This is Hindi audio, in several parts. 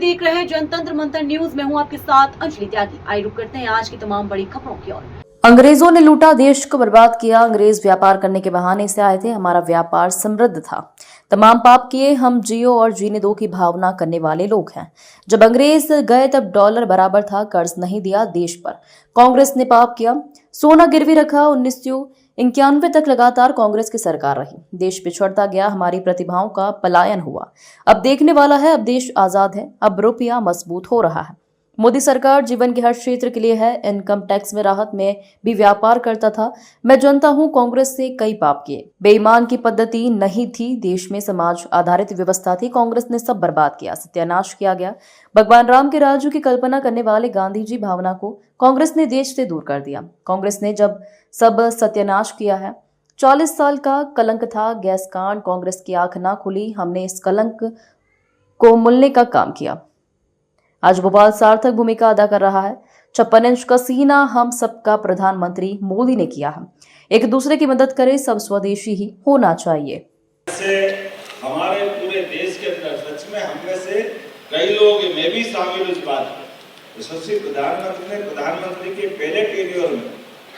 देख रहे हैं जनतंत्र मंत्र न्यूज। मैं हूं आपके साथ अंजलि त्यागी। आइए रुक करते हैं आज की तमाम बड़ी खबरों की ओर। अंग्रेजों ने लूटा, देश को बर्बाद किया। अंग्रेज व्यापार करने के बहाने से आए थे। हमारा व्यापार समृद्ध था। तमाम पाप किए, हम जियो और जीने दो की भावना करने वाले लोग हैं। जब अंग्रेज गए तब डॉलर बराबर था, कर्ज नहीं दिया देश पर। कांग्रेस ने पाप किया, सोना गिरवी रखा। 1991 तक लगातार कांग्रेस की सरकार रही। देश पिछड़ता गया, हमारी प्रतिभाओं का पलायन हुआ। अब देखने वाला है, अब देश आजाद है, अब रुपया मजबूत हो रहा है। मोदी सरकार जीवन के हर क्षेत्र के लिए है। इनकम टैक्स में राहत में भी व्यापार करता था। मैं जानता हूं, कांग्रेस से कई पाप किए। बेईमान की पद्धति नहीं थी, देश में समाज आधारित व्यवस्था थी। कांग्रेस ने सब बर्बाद किया, सत्यानाश किया गया। भगवान राम के राज्य की कल्पना करने वाले गांधी जी भावना को कांग्रेस ने देश से दूर कर दिया। कांग्रेस ने जब सब सत्यानाश किया है। 40 साल का कलंक था गैस कांड। कांग्रेस की आंख ना खुली, हमने इस कलंक को मुलने का काम किया। आज भोपाल सार्थक भूमिका अदा कर रहा है। 56 इंच का सीना हम सबका प्रधानमंत्री मोदी ने किया है। एक दूसरे की मदद करें, सब स्वदेशी ही होना चाहिए। हमारे पूरे देश के अंदर सच में हम में से कई लोग, मैं भी शामिल उस बात में, यशस्वी प्रधानमंत्री ने प्रधानमंत्री के पहले टेन्योर में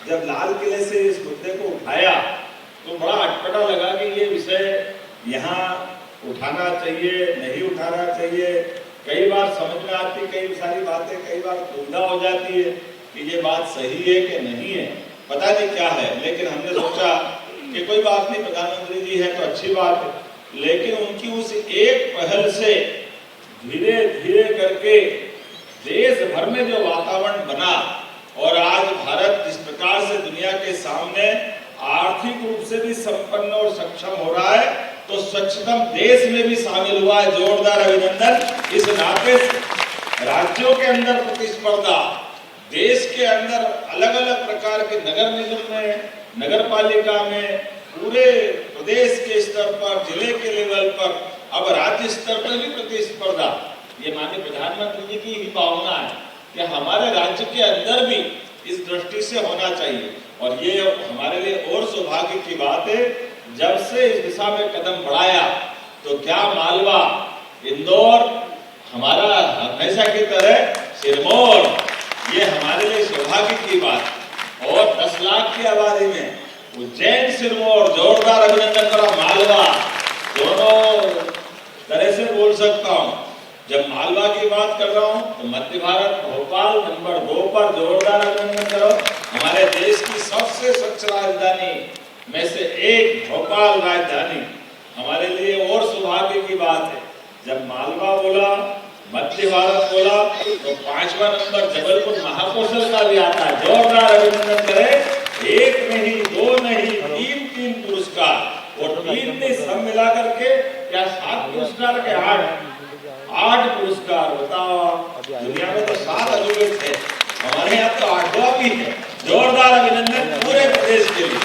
जब लाल किले से इस मुद्दे को उठाया तो बड़ा अटपटा लगा कि ये विषय यहाँ उठाना चाहिए, नहीं उठाना चाहिए। कई बार समझ में आती कई सारी बातें, कई बार दुविधा हो जाती है कि ये बात सही है कि नहीं है, पता नहीं क्या है। लेकिन हमने सोचा कि कोई बात नहीं, प्रधानमंत्री जी है तो अच्छी बात है। लेकिन उनकी उस एक पहल से धीरे धीरे करके देश भर में जो वातावरण बना और आज भारत जिस प्रकार से दुनिया के सामने आर्थिक रूप से भी संपन्न और सक्षम हो रहा है, तो स्वच्छतम देश में भी शामिल हुआ है। जोरदार अभिनंदन। इस नाते राज्यों के अंदर प्रतिस्पर्धा, देश के अंदर अलग अलग प्रकार के नगर निगम में, नगर पालिका में, पूरे प्रदेश के स्तर पर, जिले के लेवल पर, अब राज्य स्तर पर भी प्रतिस्पर्धा। ये माननीय प्रधानमंत्री जी की ही भावना है कि हमारे राज्य के अंदर भी इस दृष्टि से होना चाहिए। और ये हमारे लिए और सौभाग्य की बात है, जब से इस दिशा में कदम बढ़ाया तो क्या मालवा, इंदौर, हमारा हमेशा की तरह सिरमौर, ये हमारे लिए सौभाग्य की बात। और 10 लाख की आबादी में उज्जैन, सिरमौर, जोरदार अभिनंदन करो। मालवा, दोनों तरह से बोल सकता हूँ। जब मालवा की बात कर रहा हूँ तो मध्य भारत, भोपाल नंबर 2 पर, जोरदार अभिनंदन करो। हमारे देश की सबसे स्वच्छ राजधानी में से एक भोपाल राजधानी हमारे लिए और सौभाग्य की बात है। जब मालवा बोला, मध्य भारत बोला, तो 5वां नंबर जबलपुर महाकौशल का भी आता है। जोरदार अभिनंदन करें। 1 नहीं, 2 नहीं, 3 पुरस्कार, और 3 ने सब मिलाकर के क्या 7 पुरस्कार के 8 पुरस्कार। बताओ, दुनिया में तो 7 अजूबे थे, हमारे यहाँ तो 8वां भी है। जोरदार अभिनंदन पूरे प्रदेश के लिए।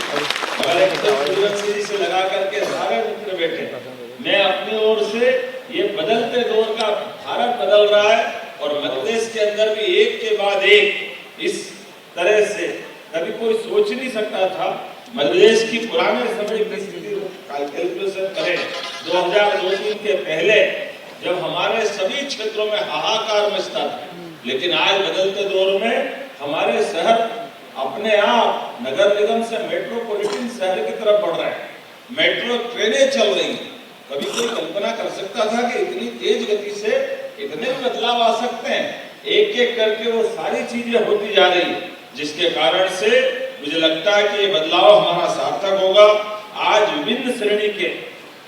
हमारे जी से लगा करके सारे मित्र बैठे। मैं अपनी ओर से ये बदलते दौर का भारत बदल रहा है और मध्य प्रदेश के अंदर भी एक के बाद एक इस तरह से कभी कोई सोच नहीं सकता था। मध्य प्रदेश की पुराने समय की स्थिति कैलकुलेशन करें 2002-3 के पहले, जब हमारे सभी क्षेत्रों में हाहाकार मचता था, लेकिन आज बदलते दौर में हमारे शहर अपने आप नगर निगम से मेट्रोपॉलिटन शहर की तरफ बढ़ रहे हैं। मेट्रो ट्रेनें चल रही हैं। कभी कोई कल्पना कर सकता था कि इतनी तेज गति से इतने बदलाव आ सकते हैं? एक एक करके वो सारी चीजें होती जा रही है, जिसके कारण से मुझे लगता है कि ये बदलाव हमारा सार्थक होगा। आज विभिन्न श्रेणी के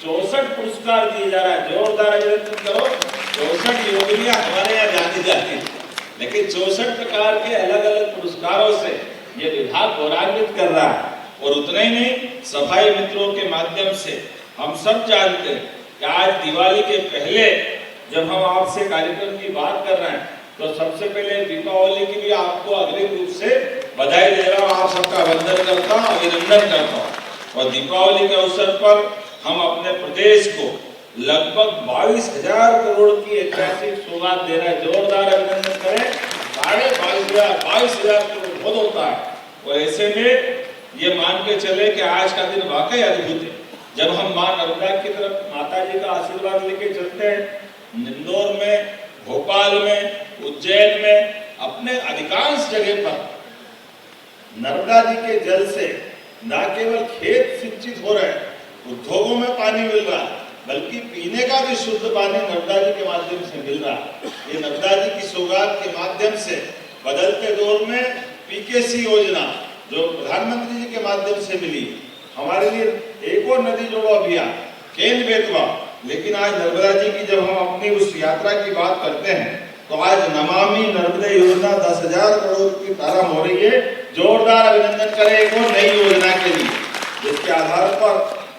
64 पुरस्कार दिए जा रहा है। जोरदार अभिनंदन करो। 64 योगिनियां हमारे यहाँ जानी जाती है, लेकिन 64 प्रकार के अलग अलग पुरस्कारों से ये विभाग गौरवान्वित कर रहा है। और उतना ही नहीं, सफाई मित्रों के माध्यम से हम सब जानते हैं कि आज दिवाली के पहले जब हम आपसे कार्यक्रम की बात कर रहे हैं, तो सबसे पहले दीपावली की भी आपको अग्रिम रूप से बधाई दे रहा हूँ। आप सबका वंदन करता हूँ, अभिनंदन करता हूँ। और दीपावली के अवसर पर हम अपने प्रदेश को लगभग 22,000 करोड़ की ऐतिहासिक सौगात दे रहे हैं। जोरदार अभिनंदन करें। 22,000 करोड़ बहुत होता है। और ऐसे में ये मान के चले कि आज का दिन वाकई अद्भुत है। जब हम मां नर्मदा की तरफ माता जी का आशीर्वाद लेके चलते हैं, इंदौर में भोपाल में, उज्जैन में, अपने अधिकांश जगह पर नर्मदा जी के जल से न केवल खेत सिंचित हो रहे हैं, उद्योगों में पानी मिल रहा है, बल्कि पीने का भी शुद्ध पानी नर्मदा जी के माध्यम से मिल रहा है। ये नर्मदा जी की सौगात के माध्यम से बदलते दौर में पीकेसी योजना जो प्रधानमंत्री जी के माध्यम से मिली, हमारे लिए एक और नदी जोड़ो अभियान केन बेतवा। लेकिन आज नर्मदा जी की जब हम अपनी उस यात्रा की बात करते हैं तो आज नमामि नर्मदे योजना 10,000 करोड़ की प्रारंभ हो रही है। जोरदार अभिनंदन करें एक और नई योजना के लिए, जिसके आधार पर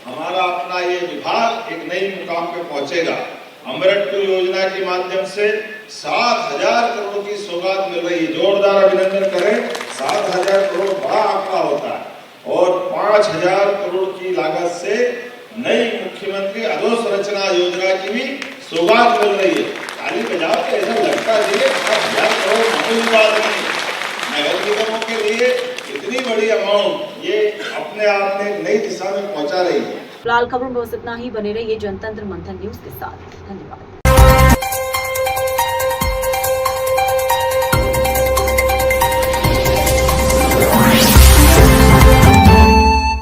हमारा अपना ये विभाग एक नई मुकाम पे पहुंचेगा। अमृतपुर योजना के माध्यम से 7,000 करोड़ की सौगात मिल रही है। जोरदार अभिनंदन करें। 7,000 करोड़ बड़ा आंकड़ा होता है और 5,000 करोड़ की लागत से नई मुख्यमंत्री अधोसंरचना योजना की भी सौगात मिल रही है। ताली बजाओ तो ऐसा लगता है 5,000 करोड़ मामूली बात नहीं। नगर निगमों के लिए इतनी बड़ी अमाउंट ये अपने आप में नई दिशा में पहुंचा रही है। फिलहाल खबरों में बस इतना ही। बने रहिए जनतंत्र मंथन न्यूज के साथ। धन्यवाद।